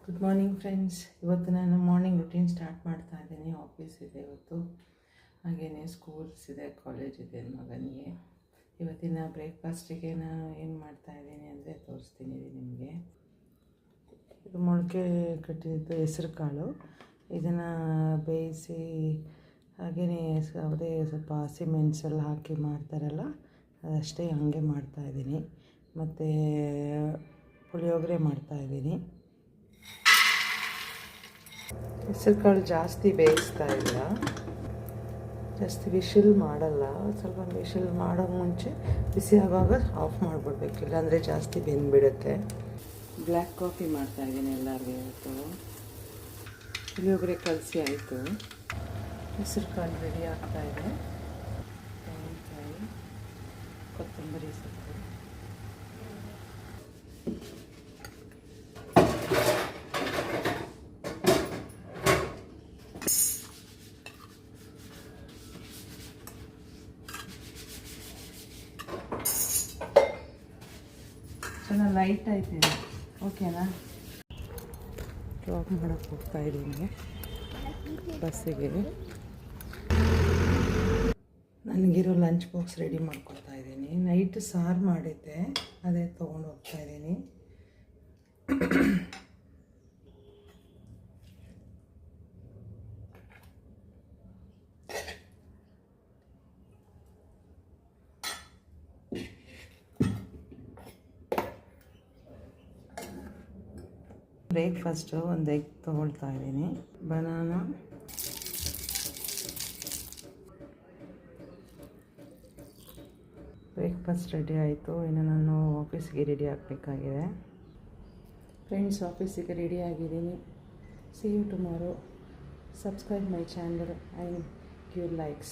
Good morning friends. ಇವತ್ತು ನಾನು morning routine start ಮಾಡ್ತಾ ಇದ್ದೀನಿ. ಆಫೀಸ್ ಇದೆ ಇವತ್ತು, ಹಾಗೆಯೇ ಸ್ಕೂಲ್ಸ್ ಇದೆ, ಕಾಲೇಜ್ ಇದೆ ಮಗನಿಗೆ. ಇವತ್ತಿನ ಬ್ರೇಕ್ಫಾಸ್ಟಿಗೆ ನಾನು ಏನು ಮಾಡ್ತಾಯಿದ್ದೀನಿ ಅಂದರೆ ತೋರಿಸ್ತೀನಿ ನಿಮಗೆ. ಇದು ಮೊಳಕೆ ಕಟ್ಟಿದ್ದು ಹೆಸರು ಕಾಳು. ಇದನ್ನು ಬೇಯಿಸಿ ಹಾಗೆಯೇ ಯಾವುದೇ ಸ್ವಲ್ಪ ಹಸಿಮೆಣಸೆಲ್ಲ ಹಾಕಿ ಮಾಡ್ತಾರಲ್ಲ ಅದಷ್ಟೇ ಹಾಗೆ ಮಾಡ್ತಾಯಿದ್ದೀನಿ. ಮತ್ತು ಪುಳಿಯೋಗರೆ ಮಾಡ್ತಾಯಿದ್ದೀನಿ. ಹೆಸರು ಕಾಳು ಜಾಸ್ತಿ ಬೇಯಿಸ್ತಾ ಇಲ್ಲ, ಜಾಸ್ತಿ ವಿಶಿಲ್ ಮಾಡಲ್ಲ. ಸ್ವಲ್ಪ ವಿಶಿಲ್ ಮಾಡೋ ಮುಂಚೆ ಬಿಸಿ ಆಗುವಾಗ ಆಫ್ ಮಾಡಿಬಿಡ್ಬೇಕು, ಇಲ್ಲಾಂದರೆ ಜಾಸ್ತಿ ಬೆಂದುಬಿಡುತ್ತೆ. ಬ್ಲ್ಯಾಕ್ ಕಾಫಿ ಮಾಡ್ತಾಯಿದ್ದೀನಿ ಎಲ್ಲರಿಗೂ. ಇವತ್ತು ಪುಳಿಯೋಗರೆ ಕಲಸಿ ಆಯಿತು, ಹೆಸರು ಕಾಳು ರೆಡಿ ಆಗ್ತಾಯಿದೆ. ತೆಂಗಿನಕಾಯಿ, ಕೊತ್ತಂಬರಿ ಸೊಪ್ಪು, ಚೆನ್ನಾಗಿ ಲೈಟ್ ಆಯ್ತಿದೆ. ಓಕೆನಾ? ಡ್ರಾಪ್ ಮಾಡೋಕ್ಕೆ ಹೋಗ್ತಾಯಿದ್ದೀನಿ ಬಸ್ಸಿಗೆ. ನನಗಿರೋ ಲಂಚ್ ಬಾಕ್ಸ್ ರೆಡಿ ಮಾಡ್ಕೊತಾ ಇದ್ದೀನಿ. ನೈಟ್ ಸಾರು ಮಾಡಿದ್ದೆ, ಅದೇ ತೊಗೊಂಡು ಹೋಗ್ತಾಯಿದ್ದೀನಿ. ಬ್ರೇಕ್ಫಾಸ್ಟು ಒಂದು ಎಗ್ ತೊಗೊಳ್ತಾ ಇದ್ದೀನಿ, ಬನಾನಾ, ಬ್ರೇಕ್ಫಾಸ್ಟ್ ರೆಡಿ ಆಯಿತು. ಇನ್ನು ನಾನು ಆಫೀಸಿಗೆ ರೆಡಿ ಆಗಬೇಕಾಗಿದೆ. ಫ್ರೆಂಡ್ಸ್, ಆಫೀಸಿಗೆ ರೆಡಿ ಆಗಿದ್ದೀನಿ. See you tomorrow. Subscribe my channel and give likes.